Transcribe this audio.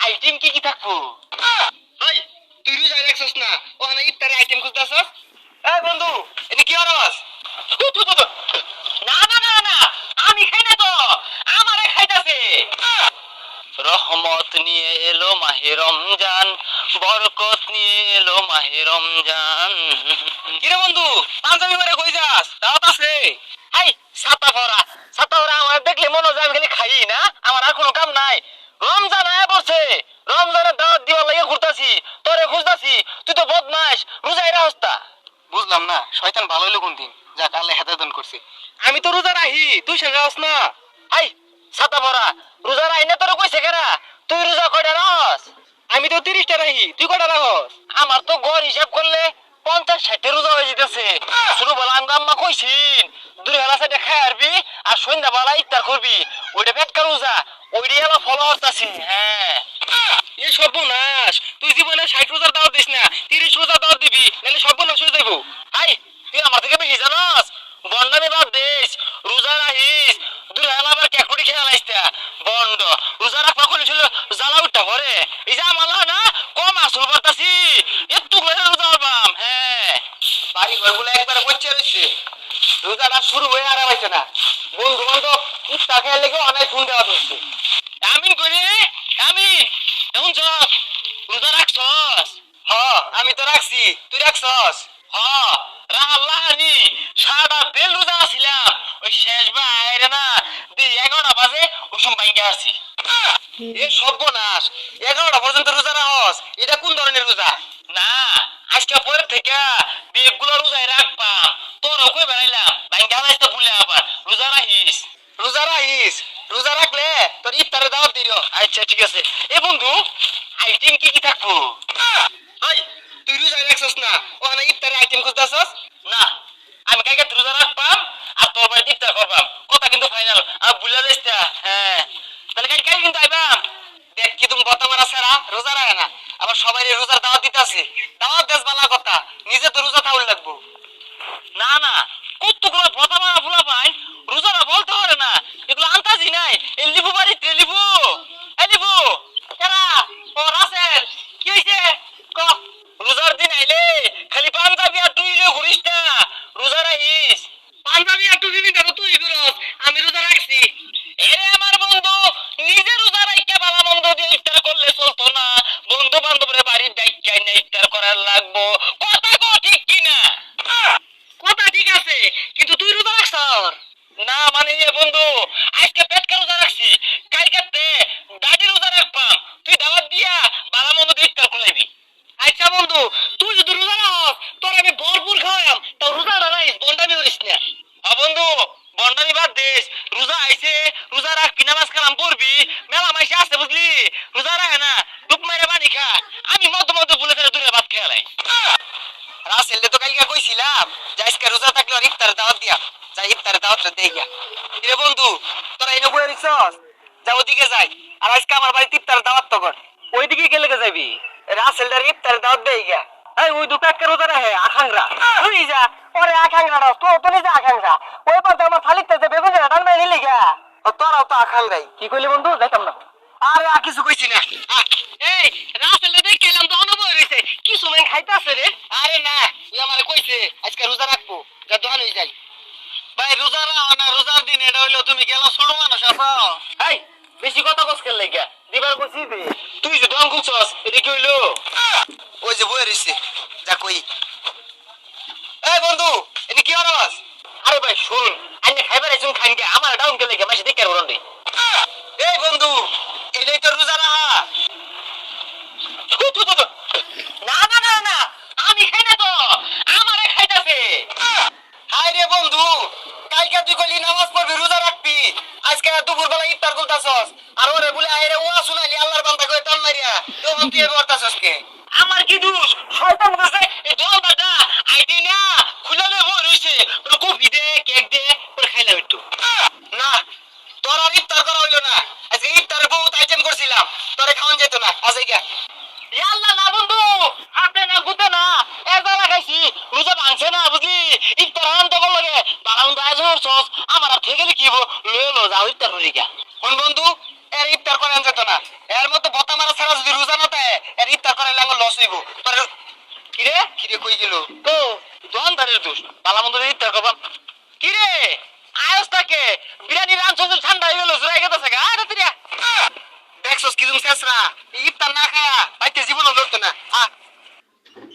Item কি কি থাকবো? ভাই তুই রোজায় রাখছস না, ওখানে ইফতারের আইটেম খুঁজতেছস? এই বন্ধু, এটা কি হরস? না না না না, আমি খাই না তো, আমারে খাইতাছে। রহমত নিয়ে এলো মাহে রমজান, বরকত নিয়ে এলো মাহে রমজান। কিরে বন্ধু, পাঞ্জাবি পরে কই যাস? দাওয়াত আছে? হাই ছাতা পরা, ছাতা পরা আমার দেখলে মনে হয় আমি খালি খাই না, আমার আর কোনো কাম নাই। রমজান আয়া পড়ছে, রমজানের দাওয়াত দিবার লাগে ঘুরতাছি, তোরে খুঁজতাছি, তুই তো বদমাস, রোজায় রাখস তা। বুঝলাম না, শয়তান ভালো হইলো কোন দিন, যাক আল্লাহ হেদায়েত করছে। আমি তো রোজা রাহি, তুই সে রাখস না। হাই ছাতা পরা, রোজা রাহি না তোরে কইছে কেরা? তুই রোজা কয়টা রাখস? আমি তো 30টা রাহি, তুই কয়টা রাখস? আমার তো গড় হিসাব করলে 50-60 রোজা হয়ে যেতেছে। শুরু বলা আম্মা কইছিন দুই বেলা সাইডে খাই আরবি আর সন্ধ্যা বেলা ইফতার করবি, ওইটা পেটকা রোজা, ওইটাই আবার ফলো করতাছি। হ্যাঁ এ সর্বনাশ, তুই জীবনে 60 রোজার দাওয়াত দিস না, 30 রোজার দাওয়াত দিবি, নাহলে সর্বনাশ হয়ে যাইব। হাই তুই আমার থেকে বেশি জানাস, বন্ডামি বাদ দিস, রোজা রাখিস, দুই বেলা আবার ক্যাকুড়ি খেয়ে লাইস্তা বন্ড। রোজা রাখবা করলে ছিল জ্বালা উঠটা করে, এই যে আমালা না কম আসল করতাছি, একটু মেরে রোজা হবাম। হ্যাঁ বাড়ি ঘরগুলো একবার বসে রয়েছে, রোজাটা শুরু হয়ে আর পাইছে না, বন্ধু বান্ধব ইফতার খেয়ে লেগে অনেক ফোন দেওয়া হচ্ছে। আমিন করি আমিন, এমন চল রোজা রাখছস? হ আমি তো রাখছি, তুই রাখছস? হ রাহাল্লাহানি সারা বেল রোজা আছিলাম, ওই শেষ বাইরে না 11টা বাজে ওসম বাইঙ্গা আছি। এ সর্বনাশ, 11টা পর্যন্ত রোজা রাখস, এটা কোন ধরনের রোজা? না আজকে পরে থেকে বেগগুলো রোজায় রাখবাম, তোরও কই বেড়াইলাম বাইঙ্গা লাইতে ভুলে আবার রোজা রাখিস। রোজা রাখিস, রোজা রাখলে তোর ইফতারে দাওয়াত দিল। আচ্ছা ঠিক আছে। এ বন্ধু আইটেম কি কি থাকবো? ভাই তুই রোজায় রাখছস না, ওখানে ইফতারের আইটেম খুঁজতেছস? না আমি কালকে রোজা রাখবাম আর তোর বাড়িতে ইফতার করবাম, কথা কিন্তু ফাইনাল, আর ভুলে যাইস না। হ্যাঁ তাহলে কালকে কিন্তু আইবাম। দেখ কি তুমি গত মারা ছাড়া রোজা রাখে না, আবার সবাই রোজার দাওয়াত দিতেছে, দাওয়াত দেশ বালা কথা, নিজে তো রোজা থাউল লাগবো। না না কতগুলো ভতা মারা ফুলা পাই, রোজারা বলতে পারে না, এগুলো আন্তাজি নাই। এ লিবু বাড়িতে লিবু, এ লিবু কেরা ও রাসেল কি হইছে ক? রোজার দিন আইলে খালি পাঞ্জাবি আর তুই ঘুরিস না, রোজা রাখিস। পাঞ্জাবি আর তুই দিন তুই ঘুরস, আমি রোজা রাখছি। এরে আমার বন্ধু, নিজে রোজা রাখা বালা বন্ধ দিয়ে ইফতার করলে চলতো না, বন্ধু বান্ধবের বাড়ির দায়িত্ব না ইফতার করার লাগবো, কথা কো ঠিক কিনা? কথা ঠিক আছে কিন্তু তুই রোজা রাখছস না, মানে এ বন্ধু আজকে পেটকে রোজা রাখছি, কালকে দাদি রোজা রাখবাম, তুই দাওয়াত দিয়া বালা মন্দ দিয়ে ইফতার করাইবি। আচ্ছা বন্ধু তুই যদি রোজা রাখস তোর আমি ভরপুর খাওয়াম, তো রোজাটা রাখিস, বন্ডামি করিস না। হ্যাঁ বন্ধু বন্ডামি বাদ দিস, রোজা আইছে রোজা রাখবি, নামাজ কালাম পড়বি, মেলা মাইসে আছে বুঝলি, রোজা রাখে না ডুব মাইরে পানি খা, আমি মধ্যে মধ্যে বলে তাহলে দূরে ভাত খেয়ালাই। রাসেল তো কালকে কইছিলাম যে আজকে রোজা থাকলে আর ইফতারের দাওয়াত দিয়া, যাই ইফতারের দাওয়াতটা দেই গিয়া। রে বন্ধু তোরা এনে বইয়া রিছস, যা ওদিকে যাই, আর আজকে আমার বাড়িতে ইফতারের দাওয়াত তো কর। ওইদিকে গেলে যাবি? রাসেলটার ইফতারের দাওয়াত দেই গিয়া। এই ওই দুটাকে রোজা রাখে আখাংরা, তুই যা ওরে আখাংরা, তো নিজে আখাংরা, ওই পথে আমার শালিকতে যে বেগুন টান মাই নিলি গা, তোরাও তো আখাংরাই। কি কইলি বন্ধু যাইতাম না। আরে আর কিছু কইছি না। এই রাসেলটা দেখে এলাম তো অনুভব হইছে, কি সময় খাইতে আছে রে? আরে না তুই আমারে কইছে আজকে রোজা রাখবো, যা দোকান হয়ে যাই। ভাই রোজা রাখো না, রোজার দিন এটা হইলো তুমি গেল ছোট মানুষ আছো। এই বেশি কথা কস কেন লাগা, দিবার কইছি দে, তুই যে দোকান খুলছস এটা কি হইলো? ওই যে বইয়া রইছে, যা কই। এই বন্ধু এটা কি হরস? আরে ভাই শুন, আইনে খাইবার আইছুন খাইন গে, আমার ডাউন কে লাগে মাসি দেখে রন দে। এই বন্ধু এটাই তো রোজা রাখা। না না না না আমি খাই না তো, আমারে খাইতাছে। হাই রে বন্ধু, কালকে তুই কইলি নামাজ পড়বি রোজা রাখবি, আজকে দুপুর বেলা ইফতার করতাছস, আর ওরে বলে আইরে ওয়া শুনাইলি আল্লাহর বান্দা কই টান মারিয়া, তখন তুই করতাছস কে? আমার কি দোষ? শয়তান বলছে এই দোলবাটা আইতি না খুলালে বই রইছে, ওরে কফি দে কেক দে ওরে খাইলাম একটু। না তোর আর ইফতার করা হইলো না, আজকে ইফতারে বহুত আইটেম করছিলাম, তোরে খাওয়ান যেত না, আজকে গা আল্লাহ না বন্ধু, হাতে না গুতে না একবার লাগাইছি, রোজা ভাঙছে না বুঝলি, ইফতার আনন্দ করলো রে, বালা বন্ধু আয়োজন করছস, আমার আর থেকে গেলে কি হবো, লয়ে লো যাও ইফতার হলি গা। কোন বন্ধু এর ইফতার করে আন যেত না, এর মতো বতা মারা ছাড়া কিরে কিরে কই গেল তো দোকানদারের দোষ পালামন্দ দিতে কবাম কিরে আয়স থাকে বিরিয়ানি রাঁধছ ঠান্ডা হয়ে গেল জুড়াই গেছে গা আরে তুই দেখছস কি তুমি শেষরা ইফতার না খায়া বাইতে জীবন ধরতো না